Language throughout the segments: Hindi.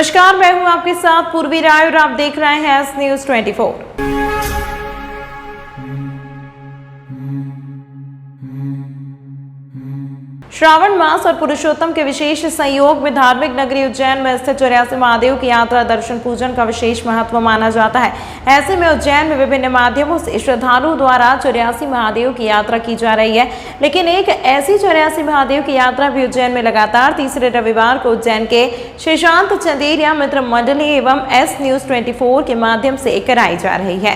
नमस्कार, मैं हूं आपके साथ पूर्वी राय और आप देख रहे हैं एस न्यूज 24। श्रावण मास और पुरुषोत्तम के विशेष संयोग में धार्मिक नगरी उज्जैन में स्थित 84 महादेव की यात्रा दर्शन पूजन का विशेष महत्व माना जाता है। ऐसे में उज्जैन में विभिन्न माध्यमों से श्रद्धालुओं द्वारा 84 महादेव की यात्रा की जा रही है। लेकिन एक ऐसी 84 महादेव की यात्रा भी उज्जैन में लगातार तीसरे रविवार को उज्जैन के श्रीशांत चंदेरिया मित्र मंडली एवं एस न्यूज 24 के माध्यम से कराई जा रही है,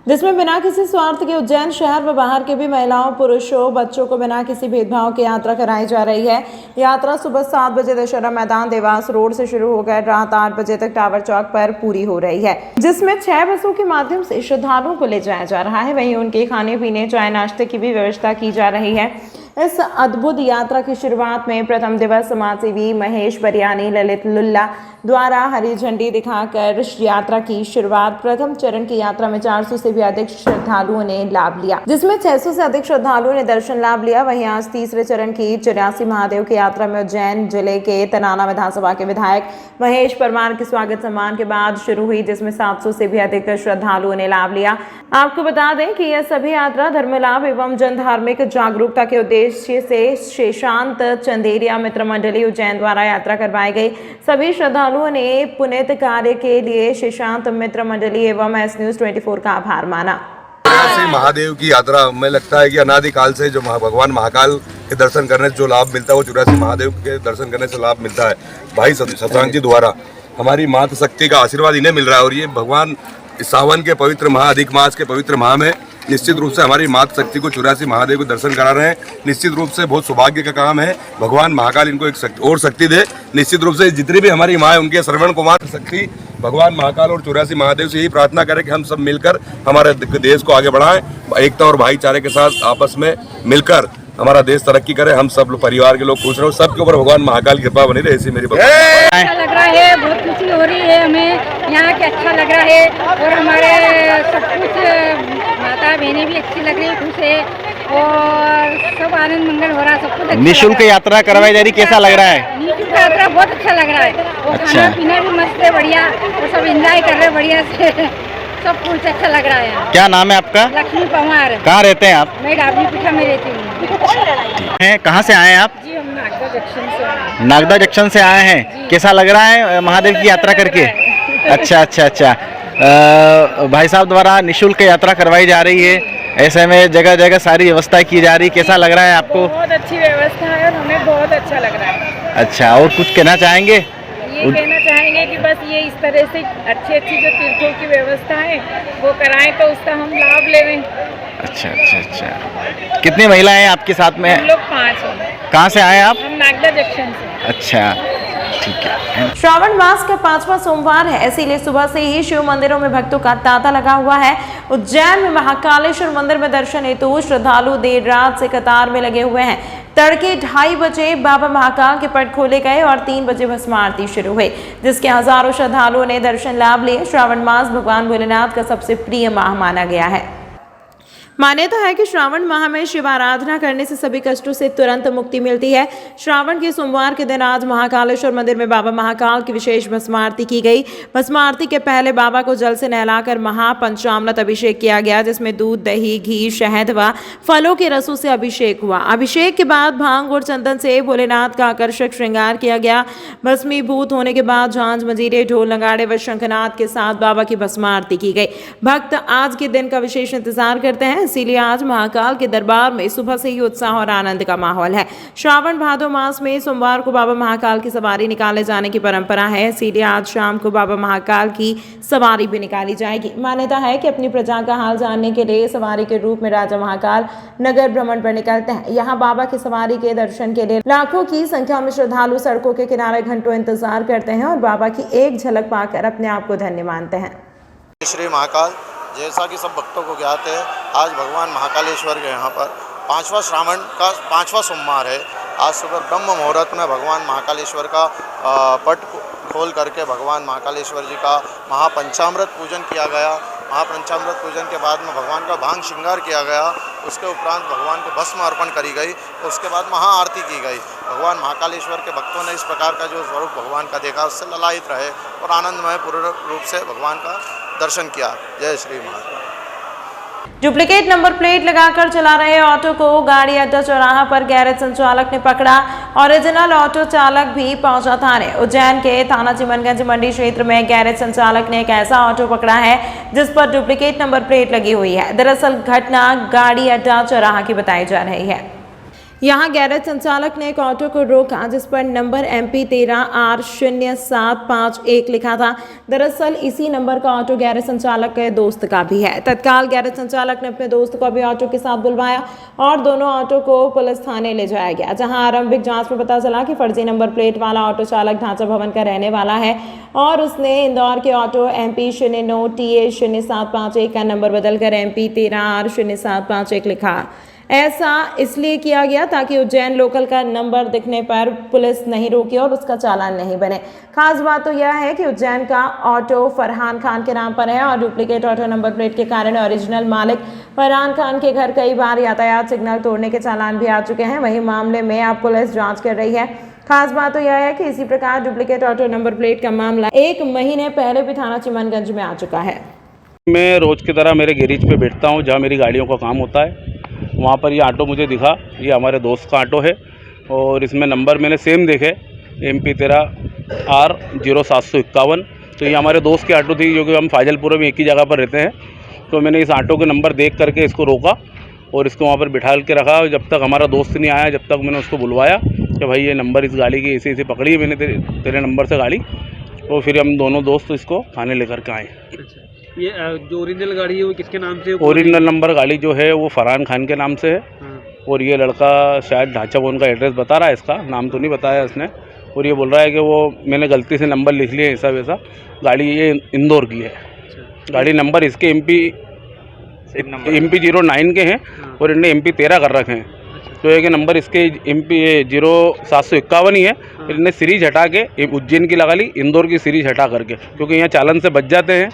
जिसमें बिना किसी स्वार्थ के उज्जैन शहर व बाहर के भी महिलाओं, पुरुषों, बच्चों को बिना किसी भेदभाव की यात्रा कराई जा रही है। यात्रा सुबह 7 बजे दशहरा मैदान देवास रोड से शुरू होकर रात 8 बजे तक टावर चौक पर पूरी हो रही है, जिसमें 6 बसों के माध्यम से श्रद्धालुओं को ले जाया जा रहा है। वहीं उनके खाने पीने, चाय नाश्ते की भी व्यवस्था की जा रही है। इस अद्भुत यात्रा की शुरुआत में प्रथम दिवस समाजसेवी महेश बरियानी ललित लुल्ला द्वारा हरी झंडी दिखाकर यात्रा की शुरुआत। प्रथम चरण की यात्रा में 400 से भी अधिक श्रद्धालुओं ने लाभ लिया, जिसमें 600 से अधिक श्रद्धालुओं ने दर्शन लाभ लिया। वहीं आज तीसरे चरण की 84 महादेव की यात्रा में उज्जैन जिले के तनाना विधानसभा के विधायक महेश परमार के स्वागत सम्मान के बाद शुरू हुई, जिसमें 700 से भी अधिक श्रद्धालुओं ने लाभ लिया। आपको बता दें कि यह सभी यात्रा धर्म लाभ एवं जन धार्मिक जागरूकता के उद्देश्य से श्रीशांत चंदेरिया मित्र मंडली उज्जैन द्वारा यात्रा करवाई गई। सभी श्रद्धालुओं ने पुनीत कार्य के लिए श्रीशांत मित्र मंडली एवं एस न्यूज 24 का आभार माना। महादेव की यात्रा में लगता है कि अनादिकाल से जो भगवान महाकाल के दर्शन करने से जो लाभ मिलता है वो 84 महादेव के दर्शन करने से लाभ मिलता है। भाई शशांक जी द्वारा हमारी मातृ शक्ति का आशीर्वाद इन्हें मिल रहा है और ये भगवान सावन के पवित्र माह, अधिक मास के पवित्र माह में निश्चित रूप से हमारी मातृ शक्ति को 84 महादेव को दर्शन करा रहे हैं। निश्चित रूप से बहुत सौभाग्य का काम है। भगवान महाकाल इनको एक और शक्ति दे। निश्चित रूप से जितनी भी हमारी माँ है उनके श्रवण कुमार शक्ति भगवान महाकाल और 84 महादेव से यही प्रार्थना करें कि हम सब मिलकर हमारे देश को आगे बढ़ाएं, एकता और भाईचारे के साथ आपस में मिलकर हमारा देश तरक्की करे, हम सब परिवार के लोग खुश रहो, सबके ऊपर भगवान महाकाल की कृपा बनी रहे। ऐसी मेरी अच्छा लग रहा है, बहुत खुशी हो रही है हमें यहाँ के, अच्छा लग रहा है और हमारे सब कुछ माता बहनें भी अच्छी लग रही, खुश है और सब आनंद मंगल हो रहा है, सब कुछ अच्छा। निःशुल्क यात्रा करवाई जा रही, कैसा लग रहा है? निःशुल्क यात्रा बहुत अच्छा लग रहा है और खाना पीना भी मस्त है, बढ़िया, और सब एंजॉय कर रहे हैं बढ़िया से, सब कुछ अच्छा लग रहा है। क्या नाम है आपका? लक्ष्मी पवार। कहाँ रहते हैं आप? मैं डाबली पीठा में रहती हूँ। कहाँ से आए हैं आप? जी, हम नागदा जंक्शन से आए। नागदा जंक्शन से आए हैं। कैसा लग रहा है महादेव की यात्रा करके? अच्छा। भाई साहब द्वारा निःशुल्क यात्रा करवाई जा रही है, ऐसे में जगह जगह सारी व्यवस्था की जा रही, कैसा लग रहा है आपको? बहुत अच्छी व्यवस्था है और हमें बहुत अच्छा लग रहा है। अच्छा, और कुछ कहना चाहेंगे? ये कहना चाहेंगे कि बस ये इस तरह से अच्छी जो तीर्थों की व्यवस्था है वो कराएं तो उसका हम लाभ लें। अच्छा। कितनी महिलाएं हैं आपके साथ में? हम लोग 5 हैं। कहाँ से आए आप? हम नागदा जंक्शन से। अच्छा, ठीक है। श्रावण मास का 5वां सोमवार है, इसीलिए सुबह से ही शिव मंदिरों में भक्तों का तांता लगा हुआ है। उज्जैन में महाकालेश्वर मंदिर में दर्शन हेतु श्रद्धालु देर रात से कतार में लगे हुए हैं। तड़के 2:30 बजे बाबा महाकाल के पट खोले गए और 3 बजे भस्म आरती शुरू हुई, जिसके हजारों श्रद्धालुओं ने दर्शन लाभ लिए। श्रावण मास भगवान भोलेनाथ का सबसे प्रिय माह माना गया है। मान्यता है कि श्रावण माह में शिव आराधना करने से सभी कष्टों से तुरंत मुक्ति मिलती है। श्रावण के सोमवार के दिन आज महाकालेश्वर मंदिर में बाबा महाकाल की विशेष भस्म आरती की गई। भस्म आरती के पहले बाबा को जल से नहलाकर महापंचामृत अभिषेक किया गया, जिसमें दूध, दही, घी, शहद व फलों के रसों से अभिषेक हुआ। अभिषेक के बाद भांग और चंदन से भोलेनाथ का आकर्षक श्रृंगार किया गया। भस्मीभूत होने के बाद झांझ, मंजीरे, ढोल, नगाड़े व शंखनाद के साथ बाबा की भस्म आरती की गई। भक्त आज के दिन का विशेष इंतजार करते हैं, इसीलिए आज महाकाल के दरबार में सुबह से ही उत्साह और आनंद का माहौल है। श्रावण भादो मास में सोमवार को बाबा महाकाल की सवारी निकाले जाने की परंपरा है, इसीलिए आज शाम को बाबा महाकाल की सवारी भी निकाली जाएगी। मान्यता है कि अपनी प्रजा का हाल जानने के लिए सवारी के रूप में राजा महाकाल नगर भ्रमण पर निकलते हैं। यहाँ बाबा की सवारी के दर्शन के लिए लाखों की संख्या में श्रद्धालु सड़कों के किनारे घंटों इंतजार करते हैं और बाबा की एक झलक पाकर अपने आप को धन्य मानते हैं। श्री महाकाल, जैसा कि सब भक्तों को ज्ञात है, आज भगवान महाकालेश्वर के यहाँ पर 5वां श्रावण का 5वां सोमवार है। आज सुबह ब्रह्म मुहूर्त में भगवान महाकालेश्वर का पट खोल करके भगवान महाकालेश्वर जी का महापंचामृत पूजन किया गया महापंचामृत पूजन के बाद में भगवान का भांग श्रृंगार किया गया। उसके उपरांत भगवान को भस्म अर्पण करी गई। उसके बाद महाआरती की गई। भगवान महाकालेश्वर के भक्तों ने इस प्रकार का जो स्वरूप भगवान का देखा, उससे ललायित रहे और आनंदमय पूर्ण रूप से भगवान का दर्शन किया। जय Shri Mahakal. Duplicate number plate लगाकर चला रहे ऑटो को गाड़ी अड्डा चौराहा पर गैरेज संचालक ने पकड़ा। ओरिजिनल ऑटो चालक भी पहुंचा थाने। उज्जैन के थाना चिमनगंज मंडी क्षेत्र में गैरेज संचालक ने एक ऐसा ऑटो पकड़ा है जिस पर डुप्लीकेट नंबर प्लेट लगी हुई है। दरअसल घटना गाड़ी अड्डा चौराहा की बताई जा रही है। यहां गैरेज संचालक ने एक ऑटो को रोका जिस पर नंबर MP 13R0751 लिखा था। दरअसल इसी नंबर का ऑटो गैरेज संचालक के दोस्त का भी है। तत्काल गैरेज संचालक ने अपने दोस्त को भी ऑटो के साथ बुलवाया और दोनों ऑटो को पुलिस थाने ले जाया गया, जहां आरंभिक जांच में पता चला कि फर्जी नंबर प्लेट वाला ऑटो चालक ढांचा भवन का रहने वाला है और उसने इंदौर के ऑटो MP 09TA0751 का नंबर बदलकर MP 13R0751 लिखा। ऐसा इसलिए किया गया ताकि उज्जैन लोकल का नंबर दिखने पर पुलिस नहीं रोके और उसका चालान नहीं बने। खास बात तो यह है कि उज्जैन का ऑटो फरहान खान के नाम पर है और डुप्लीकेट ऑटो नंबर प्लेट के कारण ओरिजिनल मालिक फरहान खान के घर कई बार यातायात सिग्नल तोड़ने के चालान भी आ चुके हैं। वहीं मामले में अब पुलिस जांच कर रही है। खास बात तो यह है कि इसी प्रकार डुप्लीकेट ऑटो नंबर प्लेट का मामला 1 महीने पहले भी थाना चिमनगंज में आ चुका है। मैं रोज़ की तरह मेरे गैरेज पे बैठता हूँ जहाँ मेरी गाड़ियों का काम होता है। वहाँ पर ये ऑटो मुझे दिखा, ये हमारे दोस्त का ऑटो है और इसमें नंबर मैंने सेम देखे MP 13R0751। तो ये हमारे दोस्त की ऑटो थी, जो कि हम फाजिलपुर में एक ही जगह पर रहते हैं। तो मैंने इस ऑटो के नंबर देख करके इसको रोका और इसको वहाँ पर बिठा के रखा। जब तक हमारा दोस्त नहीं आया, जब तक मैंने उसको बुलवाया कि भाई ये नंबर इस गाड़ी की ऐसे पकड़ी है मैंने तेरे नंबर से गाड़ी। तो फिर हम दोनों दोस्त इसको थाने लेकर के आए। ये जो ओरिजिनल गाड़ी है वो किसके नाम से? ओरिजिनल नंबर गाड़ी जो है वो फरहान खान के नाम से है। और ये लड़का शायद ढांचा भवन का एड्रेस बता रहा है, इसका नाम तो नहीं बताया इसने। और ये बोल रहा है कि वो मैंने गलती से नंबर लिख लिया ऐसा वैसा। गाड़ी ये इंदौर की है। गाड़ी नंबर इसके MP 09 के हैं और इन्हें MP 13 कर रखे हैं। तो ये नंबर इसके MP 0751 ही है। इन्हें सीरीज हटा के उज्जैन की लगा ली, इंदौर की सीरीज हटा करके, क्योंकि यहाँ चालन से बच जाते हैं।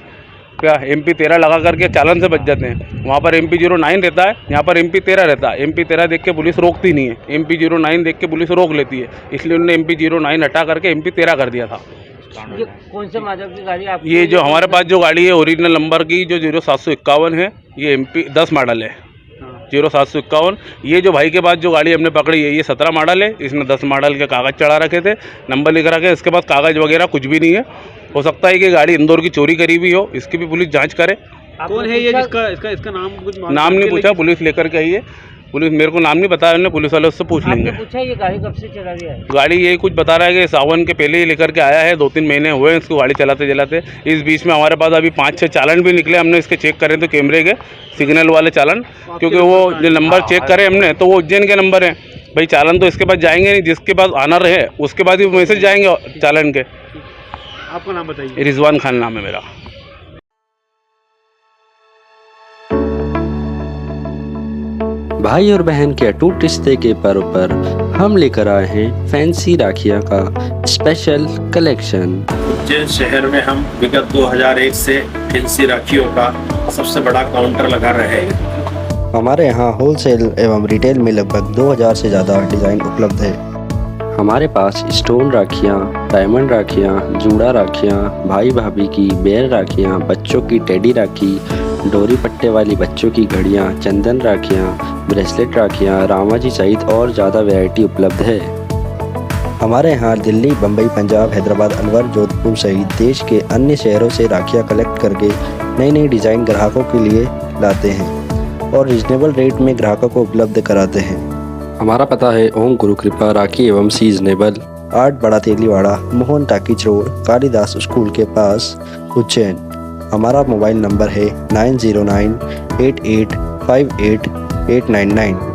क्या MP 13 लगा करके चालन से बच जाते हैं। वहाँ पर MP 09 रहता है, यहाँ पर MP 13 रहता है। MP 13 देख के पुलिस रोकती नहीं है, MP 09 देख के पुलिस रोक लेती है। इसलिए उन्होंने MP 09 हटा करके MP 13 कर दिया था। ये कौन से मॉडल की गाड़ी आप? ये जो हमारे पास जो गाड़ी है ओरिजिनल नंबर की जो 0751 है, ये MP 10 मॉडल है। 0751। ये जो भाई के पास जो गाड़ी हमने पकड़ी है ये 17 मॉडल है। इसने 10 मॉडल के कागज़ चढ़ा रखे थे, नंबर लिख रखे। इसके पास कागज़ वगैरह कुछ भी नहीं है। हो सकता है कि गाड़ी इंदौर की चोरी करी हुई हो, इसकी भी पुलिस जांच करे। कौन है ये जिसका इसका नाम कुछ नाम नहीं पूछा, पुलिस लेकर के आई है। पुलिस मेरे को नाम नहीं बताया, उन्होंने पुलिस वाले उससे पूछ लेंगे। पूछा ये गाड़ी कब से चला रही है? गाड़ी ये कुछ बता रहा है कि सावन के पहले ही लेकर के आया है। 2-3 महीने हुए हैं इसको गाड़ी चलाते चलाते। इस बीच में हमारे पास अभी 5-6 चालान भी निकले। हमने इसके चेक करे तो कैमरे के सिग्नल वाले चालान, क्योंकि वो जो नंबर चेक करे हमने तो वो उज्जैन के नंबर हैं। भाई चालान तो इसके पास जाएंगे नहीं, जिसके पास आना रहे उसके बाद ही मैसेज जाएंगे चालान के। आपका नाम बताइए। रिजवान खान नाम है मेरा। भाई और बहन के अटूट रिश्ते के पर्व पर हम लेकर आए हैं फैंसी राखियाँ का स्पेशल कलेक्शन। उज्जैन शहर में हम विगत 2001 से फैंसी राखियों का सबसे बड़ा काउंटर लगा रहे हैं। हमारे यहाँ होलसेल एवं रिटेल में लगभग 2000 से ज़्यादा डिज़ाइन उपलब्ध है। हमारे पास स्टोन राखियाँ, डायमंड राखियाँ, जूड़ा राखियाँ, भाई भाभी की बेर राखियाँ, बच्चों की टेडी राखी, डोरी पट्टे वाली बच्चों की घड़ियाँ, चंदन राखियाँ, ब्रेसलेट राखियाँ, रामाजी सहित और ज़्यादा वैरायटी उपलब्ध है। हमारे यहाँ दिल्ली, बम्बई, पंजाब, हैदराबाद, अलवर, जोधपुर सहित देश के अन्य शहरों से राखियाँ कलेक्ट करके नई नई डिज़ाइन ग्राहकों के लिए लाते हैं और रिजनेबल रेट में ग्राहकों को उपलब्ध कराते हैं। हमारा पता है ओम गुरु कृपा राखी एवं seasonable, 8 Bada Teliwada, Mohan talkies road, Kalidas school के पास, उज्जैन। हमारा मोबाइल नंबर है 9098858899।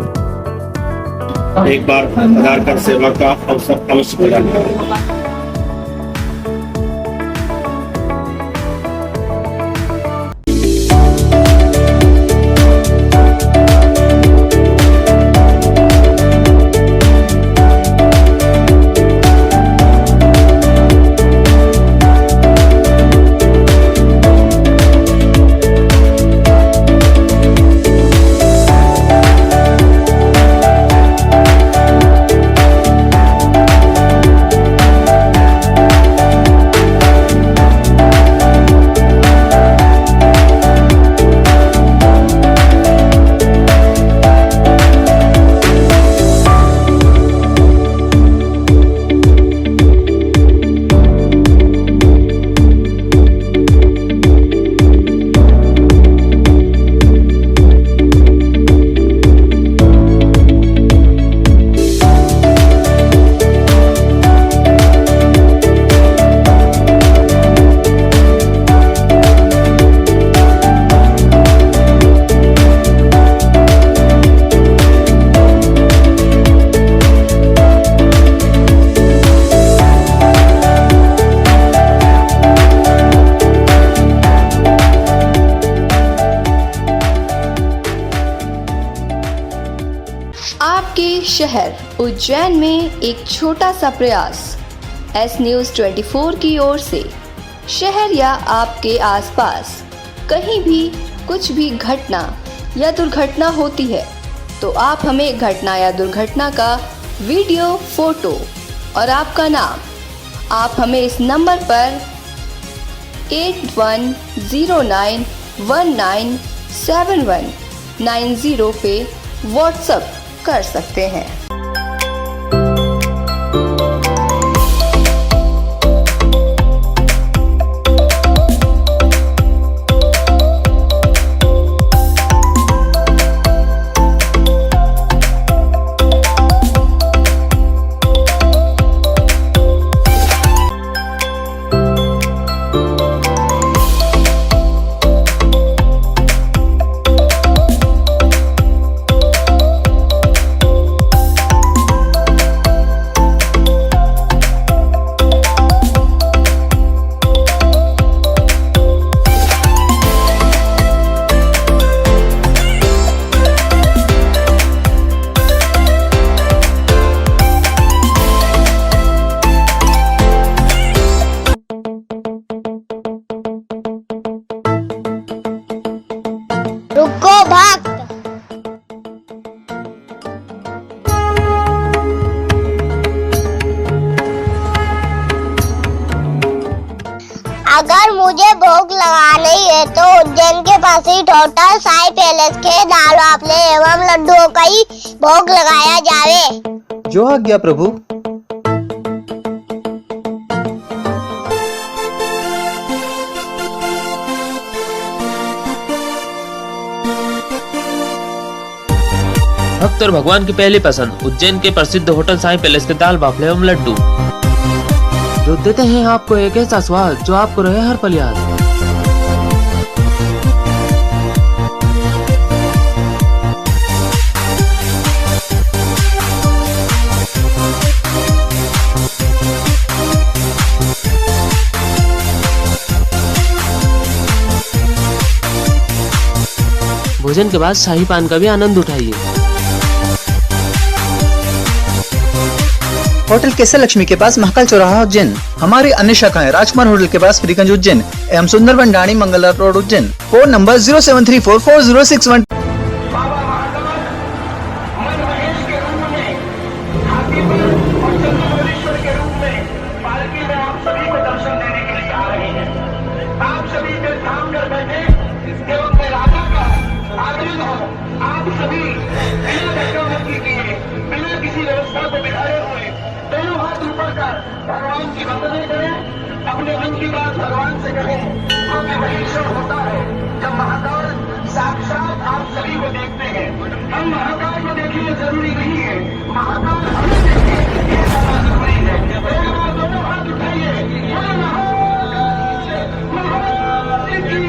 एक बार आधार कार्ड सेवा का अवसर अवश्य प्रदान करें। आपके शहर उज्जैन में एक छोटा सा प्रयास एस न्यूज़ 24 की ओर से। शहर या आपके आसपास कहीं भी कुछ भी घटना या दुर्घटना होती है तो आप हमें घटना या दुर्घटना का वीडियो, फोटो और आपका नाम आप हमें इस नंबर पर 8109197190 पे व्हाट्सएप कर सकते हैं। रुको भक्त। अगर मुझे भोग लगानी है तो उज्जैन के पास ही होटल साई पैलेस के दाल बाफले एवं लड्डुओं का ही भोग लगाया जावे। जो आज्ञा प्रभु। भक्त और भगवान की पहली पसंद उज्जैन के प्रसिद्ध होटल साई पैलेस के दाल बाफले एवं लड्डू, जो देते हैं आपको एक ऐसा स्वाद जो आपको रहे हर पल याद। भोजन के बाद शाही पान का भी आनंद उठाइए। होटल केसर लक्ष्मी के पास महाकाल चौराहा उज्जैन। हमारी अन्य शाखाएं राजकुमार होटल के पास फ्रीगंज उज्जैन एवं Sundarban Dani Mangala road Ujjain. Phone number 073440661। भगवान की वंदना करें, अपने मन की बात भगवान से करें, क्योंकि वही क्षण होता है जब महाकाल साक्षात आप सभी को देखते हैं। हम महाकाल को देखिए जरूरी नहीं है, महाकाल हमें देखिए ये ज्यादा जरूरी है। एक बार दोनों हाथ उठाइए, बोले महाकाल की।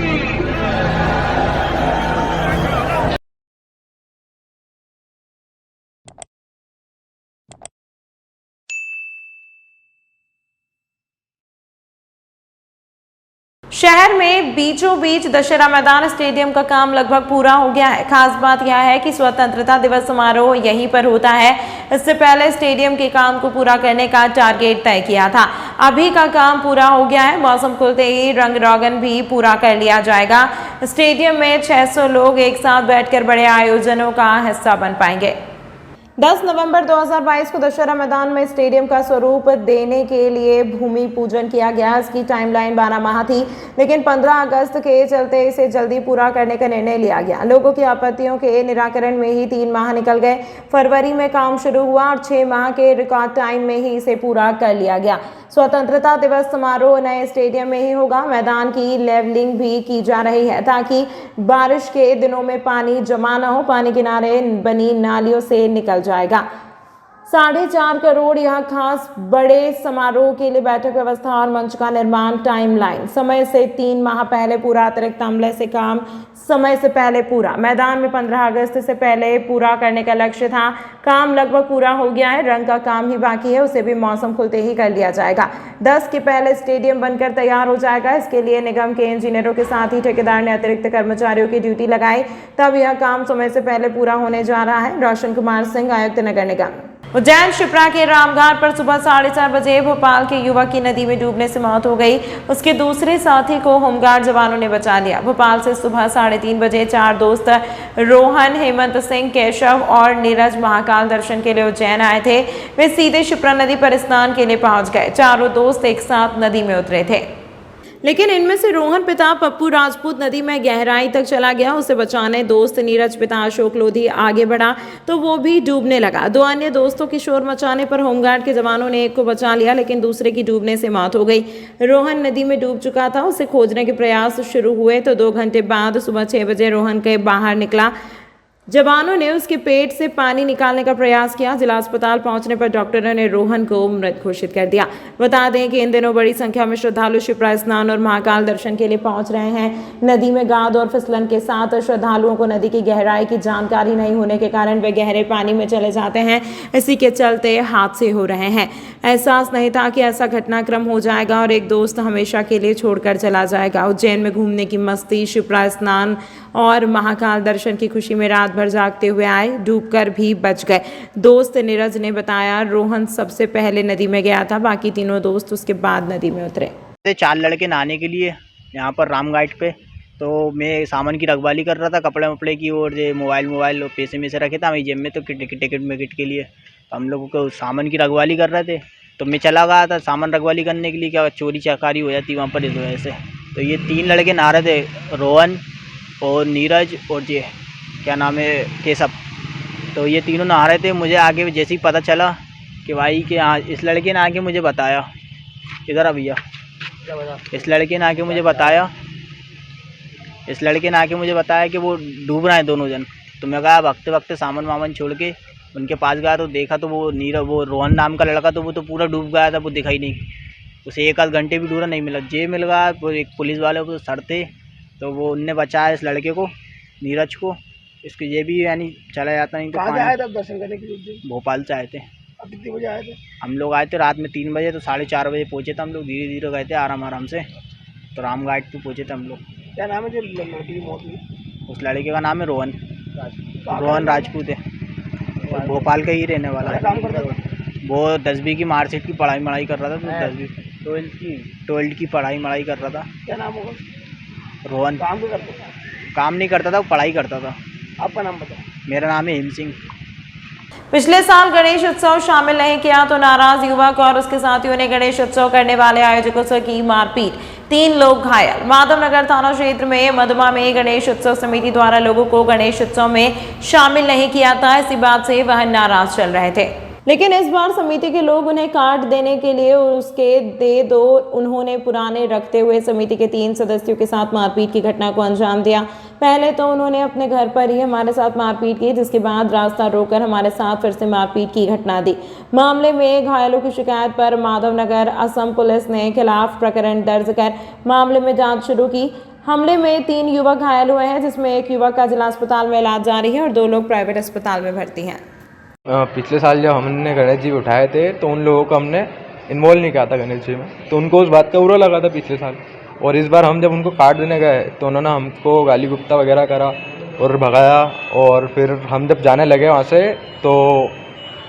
शहर में बीचों बीच दशहरा मैदान स्टेडियम का काम लगभग पूरा हो गया है। खास बात यह है कि स्वतंत्रता दिवस समारोह यहीं पर होता है। इससे पहले स्टेडियम के काम को पूरा करने का टारगेट तय किया था। अभी का काम पूरा हो गया है। मौसम खुलते ही रंग रोगन भी पूरा कर लिया जाएगा। स्टेडियम में 600 लोग एक साथ बैठकर बड़े आयोजनों का हिस्सा बन पाएंगे। 10 नवंबर 2022 को दशहरा मैदान में स्टेडियम का स्वरूप देने के लिए भूमि पूजन किया गया। इसकी टाइमलाइन 12 माह थी, लेकिन 15 अगस्त के चलते इसे जल्दी पूरा करने का निर्णय लिया गया। लोगों की आपत्तियों के निराकरण में ही 3 माह निकल गए। फरवरी में काम शुरू हुआ और 6 माह के रिकॉर्ड टाइम में ही इसे पूरा कर लिया गया। स्वतंत्रता दिवस समारोह नए स्टेडियम में ही होगा। मैदान की लेवलिंग भी की जा रही है ताकि बारिश के दिनों में पानी जमा न हो। पानी किनारे बनी नालियों से निकल जाएगा। 4.5 करोड़। यहाँ खास बड़े समारोह के लिए बैठक व्यवस्था और मंच का निर्माण। टाइमलाइन समय से 3 माह पहले पूरा। अतिरिक्त अमले से काम समय से पहले पूरा। मैदान में 15 अगस्त से पहले पूरा करने का लक्ष्य था। काम लगभग पूरा हो गया है। रंग का काम ही बाकी है, उसे भी मौसम खुलते ही कर लिया जाएगा। 10 के पहले स्टेडियम बनकर तैयार हो जाएगा। इसके लिए निगम के इंजीनियरों के साथ ही ठेकेदार ने अतिरिक्त कर्मचारियों की ड्यूटी लगाई, तब यह काम समय से पहले पूरा होने जा रहा है। रोशन कुमार सिंह, आयुक्त नगर निगम। उज्जैन शिप्रा के रामघाट पर सुबह 4:30 बजे भोपाल के युवक की नदी में डूबने से मौत हो गई। उसके दूसरे साथी को होमगार्ड जवानों ने बचा लिया। भोपाल से सुबह 3:30 बजे 4 दोस्त रोहन, हेमंत सिंह, केशव और नीरज महाकाल दर्शन के लिए उज्जैन आए थे। वे सीधे शिप्रा नदी पर स्नान के लिए पहुंच गए। चारों दोस्त एक साथ नदी में उतरे थे, लेकिन इनमें से रोहन पिता पप्पू राजपूत नदी में गहराई तक चला गया। उसे बचाने दोस्त नीरज पिता अशोक लोधी आगे बढ़ा तो वो भी डूबने लगा। 2 अन्य दोस्तों की शोर मचाने पर होमगार्ड के जवानों ने एक को बचा लिया, लेकिन दूसरे की डूबने से मौत हो गई। रोहन नदी में डूब चुका था। उसे खोजने के प्रयास शुरू हुए तो 2 घंटे बाद सुबह 6 बजे रोहन के बाहर निकला। जवानों ने उसके पेट से पानी निकालने का प्रयास किया। जिला अस्पताल पहुंचने पर डॉक्टरों ने रोहन को मृत घोषित कर दिया। बता दें कि इन दिनों बड़ी संख्या में श्रद्धालु शिप्रा स्नान और महाकाल दर्शन के लिए पहुंच रहे हैं। नदी में गाद और फिसलन के साथ श्रद्धालुओं को नदी की गहराई की जानकारी नहीं होने के कारण वे गहरे पानी में चले जाते हैं। इसी के चलते हादसे हो रहे हैं। एहसास नहीं था कि ऐसा घटनाक्रम हो जाएगा और एक दोस्त हमेशा के लिए छोड़कर चला जाएगा। उज्जैन में घूमने की मस्ती, शिप्रा स्नान और महाकाल दर्शन की खुशी में रात भर जागते हुए आए, डूबकर भी बच गए। दोस्त नीरज ने बताया, रोहन सबसे पहले नदी में गया था, बाकी तीनों दोस्त उसके बाद नदी में उतरे। 4 लड़के नहाने के लिए यहाँ पर रामघाट पे, तो मैं सामान की रखवाली कर रहा था, कपड़े वपड़े की, और ये मोबाइल पैसे में से रखे था मेरी जेब में, तो टिकट के लिए तो हम लोगों को सामान की रखवाली कर रहे थे। तो मैं चला गया था सामान रखवाली करने के लिए, क्या चोरी चकारी हो जाती वहाँ पर इस वजह से। तो ये 3 लड़के नहा रहे थे, रोहन और नीरज और ये क्या नाम है केशव। तो ये तीनों नहा रहे थे। मुझे आगे जैसे ही पता चला कि भाई कि हाँ, इस लड़के ने आके मुझे बताया, इधर आ भैया, इस लड़के ने आके मुझे बताया कि वो डूब रहे हैं दोनों जन। तो मैं कहा वक्ते वक्ते सामान वामान छोड़ के उनके पास गया, तो देखा तो वो रोहन नाम का लड़का, तो वो तो पूरा डूब गया था, वो दिखाई नहीं। उसे 1 आध घंटे भी ढूंढा नहीं मिला। जे मिल गया, वो एक पुलिस वाले को सर थे, तो वो उनने बचाया इस लड़के को, नीरज को। इसके ये भी यानी चला जाता नहीं। तो कहाँ आए थे दर्शन करने के लिए? भोपाल से आए थे। अब कितने बजे आए थे? हम लोग आए थे रात में 3 बजे, तो 4:30 बजे पहुँचे थे हम लोग। धीरे धीरे गए थे आराम से, तो रामघाट पे पहुँचे थे हम लोग। क्या नाम है जो लड़की की मौत हुई? उस लड़के का नाम है रोहन राजपूत है, और भोपाल का ही रहने वाला है। वो 10वीं की मार्कशीट की पढ़ाई कर रहा था। 10वीं 12th की पढ़ाई कर रहा था। क्या नाम होगा? रोहन। काम नहीं करता था, वो पढ़ाई करता था। आपका नाम बताओ। मेरा नाम है हेम सिंह। पिछले साल गणेश उत्सव शामिल नहीं किया तो नाराज युवक और उसके साथियों ने गणेश उत्सव करने वाले आयोजकों से की मारपीट। 3 लोग घायल। माधवनगर थाना क्षेत्र में मधुमा में गणेश उत्सव समिति द्वारा लोगों को गणेश उत्सव में शामिल नहीं किया था। इसी बात से वह नाराज चल रहे थे, लेकिन इस बार समिति के लोग उन्हें कार्ड देने के लिए उसके दे दो उन्होंने पुराने रखते हुए समिति के 3 सदस्यों के साथ मारपीट की घटना को अंजाम दिया। पहले तो उन्होंने अपने घर पर ही हमारे साथ मारपीट की, जिसके बाद रास्ता रोककर हमारे साथ फिर से मारपीट की घटना दी। मामले में घायलों की शिकायत पर माधवनगर असम पुलिस ने खिलाफ प्रकरण दर्ज कर मामले में जाँच शुरू की। हमले में 3 युवक घायल हुए हैं, जिसमें एक युवक का जिला अस्पताल में इलाज जारी है और 2 लोग प्राइवेट अस्पताल में भर्ती हैं। पिछले साल जब हमने गणेश जी उठाए थे तो उन लोगों को हमने इन्वॉल्व नहीं किया था गणेश जी में, तो उनको उस बात का बुरा लगा था पिछले साल। और इस बार हम जब उनको कार्ड देने गए तो उन्होंने हमको गाली गुप्ता वगैरह करा और भगाया। और फिर हम जब जाने लगे वहाँ से तो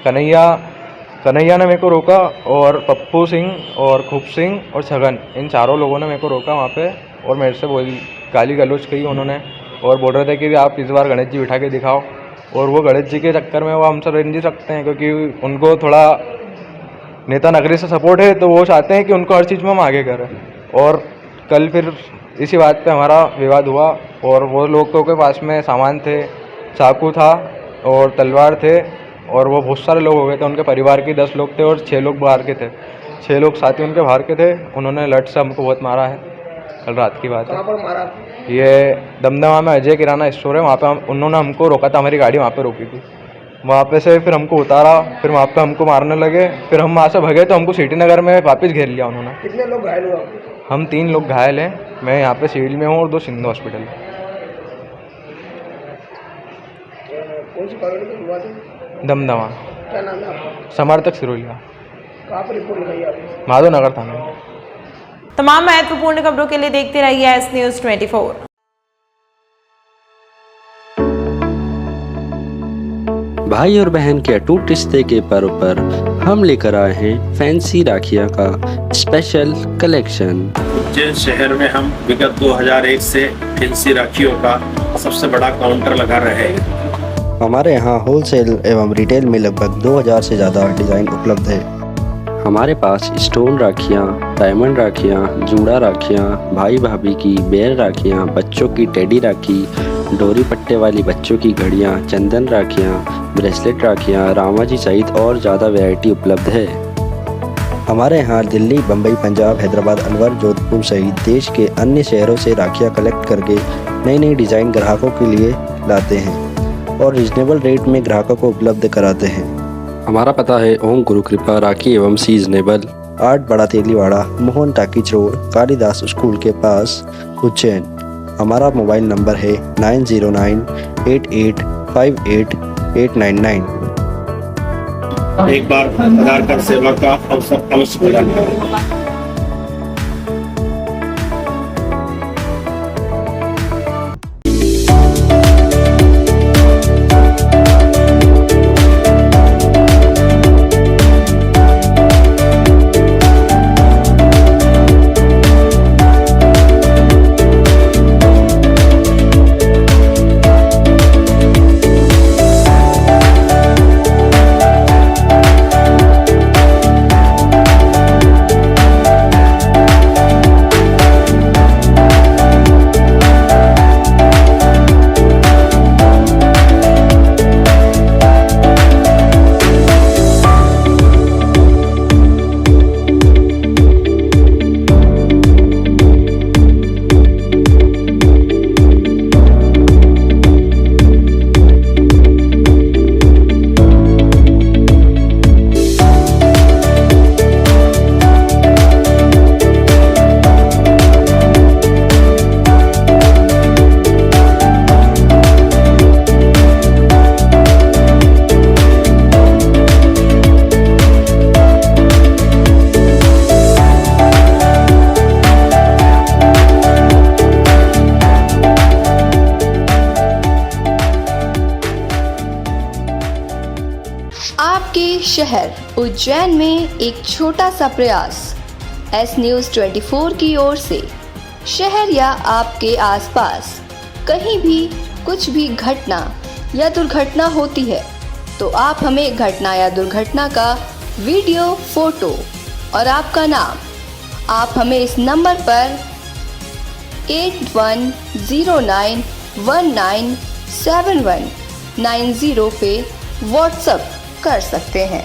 कन्हैया ने मेरे को रोका, और पप्पू सिंह और खूब सिंह और छगन, इन चारों लोगों ने मेरे को रोका वहाँ पे और मेरे से गाली गलौज की उन्होंने, और बोल रहे थे कि आप इस बार गणेश जी उठा के दिखाओ। और वो गणेश जी के चक्कर में वो हमसे रह नहीं सकते हैं, क्योंकि उनको थोड़ा नेता नगरी से सपोर्ट है, तो वो चाहते हैं कि उनको हर चीज़ में हम आगे करें। और कल फिर इसी बात पे हमारा विवाद हुआ, और वो लोगों के पास में सामान थे, चाकू था और तलवार थे, और वो बहुत सारे लोग हो गए थे। उनके परिवार के 10 लोग थे और 6 लोग बाहर के थे, 6 लोग साथी उनके बाहर के थे। उन्होंने लठ से हमको बहुत मारा है। कल रात की बात है। कहाँ पर मारा? ये दमदमा में अजय किराना स्टोर है, वहाँ पे उन्होंने हमको रोका था, हमारी गाड़ी वहाँ पे रोकी थी। वहाँ पे से फिर हमको उतारा, फिर वहाँ पे हमको मारने लगे, फिर हम वहाँ से भगे तो हमको सिटी नगर में वापस घेर लिया उन्होंने। कितने लोग घायल हुआ? हम 3 लोग घायल हैं, मैं यहाँ पे सिविल में हूँ और 2 सिंधु हॉस्पिटल में। कौन सी कॉलोनी में हुआ था? दमदमा। क्या नाम है आपका? समर्थक सिरोलिया, कहाँ पर रिपोर्ट लगाई आपने? माधव नगर थाना। तमाम महत्वपूर्ण खबरों के लिए देखते रहिए एस न्यूज़ 24। भाई और बहन के अटूट रिश्ते के पर्व पर हम लेकर आए हैं फैंसी राखियाँ का स्पेशल कलेक्शन। उज्जैन शहर में हम विगत 2001 से फैंसी राखियों का सबसे बड़ा काउंटर लगा रहे हैं। हमारे यहाँ होलसेल एवं रिटेल में लगभग 2000 से ज़्यादा डिज़ाइन उपलब्ध है। हमारे पास स्टोन राखियाँ, डायमंड राखियाँ, जूड़ा राखियाँ, भाई भाभी की बेर राखियाँ, बच्चों की टेडी राखी, डोरी पट्टे वाली बच्चों की घड़ियाँ, चंदन राखियाँ, ब्रेसलेट राखियाँ, रामाजी सहित और ज़्यादा वैरायटी उपलब्ध है। हमारे यहाँ दिल्ली, बम्बई, पंजाब, हैदराबाद, अलवर, जोधपुर सहित देश के अन्य शहरों से राखियाँ कलेक्ट करके नई नई डिज़ाइन ग्राहकों के लिए लाते हैं और रिजनेबल रेट में ग्राहकों को उपलब्ध कराते हैं। हमारा पता है ओम गुरु कृपा राखी एवं seasonable, 8 Bada Teliwada, Mohan talkies road, Kalidas school के पास, उज्जैन। हमारा मोबाइल नंबर है 9098858899। एक बार आधार कार्ड सेवा का अवसर अवश्य प्रदान करें। आपके शहर उज्जैन में एक छोटा सा प्रयास एस न्यूज़ 24 की ओर से शहर या आपके आसपास कहीं भी कुछ भी घटना या दुर्घटना होती है तो आप हमें घटना या दुर्घटना का वीडियो, फोटो और आपका नाम आप हमें इस नंबर पर 8109197190 पे व्हाट्सएप कर सकते हैं।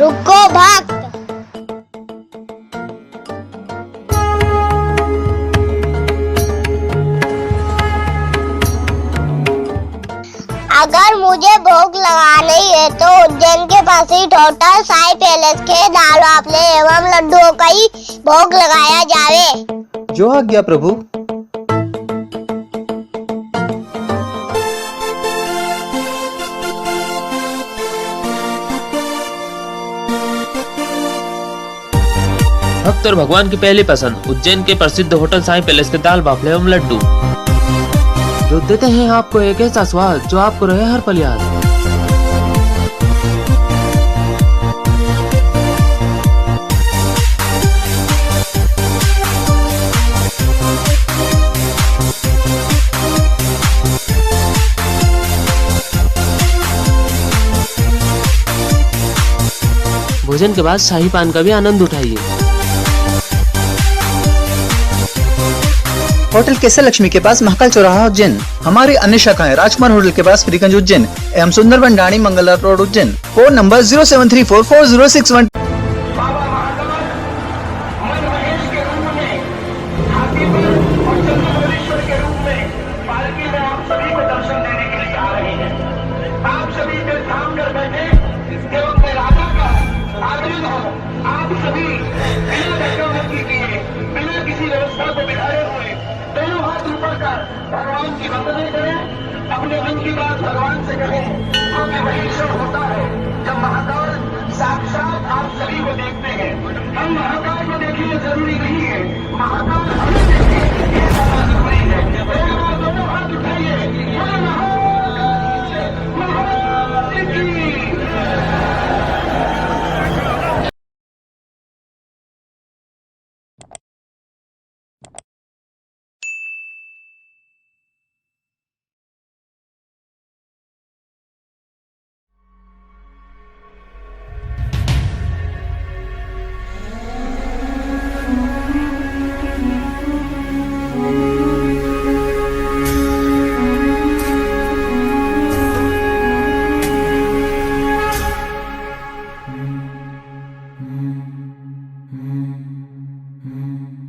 रुको भक्त, अगर मुझे भोग लगानी है तो उज्जैन के पास ही होटल साई पैलेस के दाल बाफले एवं लड्डुओं का ही भोग लगाया जावे। जो आज्ञा प्रभु। भक्त और भगवान की पहली पसंद उज्जैन के प्रसिद्ध होटल साईं पैलेस के दाल बाफले एवं लड्डू, जो देते हैं आपको एक ऐसा स्वाद जो आपको रहे हर पल याद। भोजन के बाद शाही पान का भी आनंद उठाइए। होटल केसर लक्ष्मी के पास महाकाल चौराहा उज्जैन। हमारी अन्य शाखाएं राजकुमार होटल के पास फ्रीगंज उज्जैन एवं Sundarban Dani Mangala road Ujjain. Phone number 073440661। आप सभी बिना धक्का-मुक्की किए, बिना किसी व्यवस्था को बिगाड़े हुए दोनों हाथ ऊपर कर भगवान की वंदना करें, अपने मन की बात भगवान से कहें, क्योंकि वही क्षण होता है जब महाकाल साक्षात आप सभी को देखते हैं। हम महाकाल को देखिए जरूरी नहीं है, महाकाल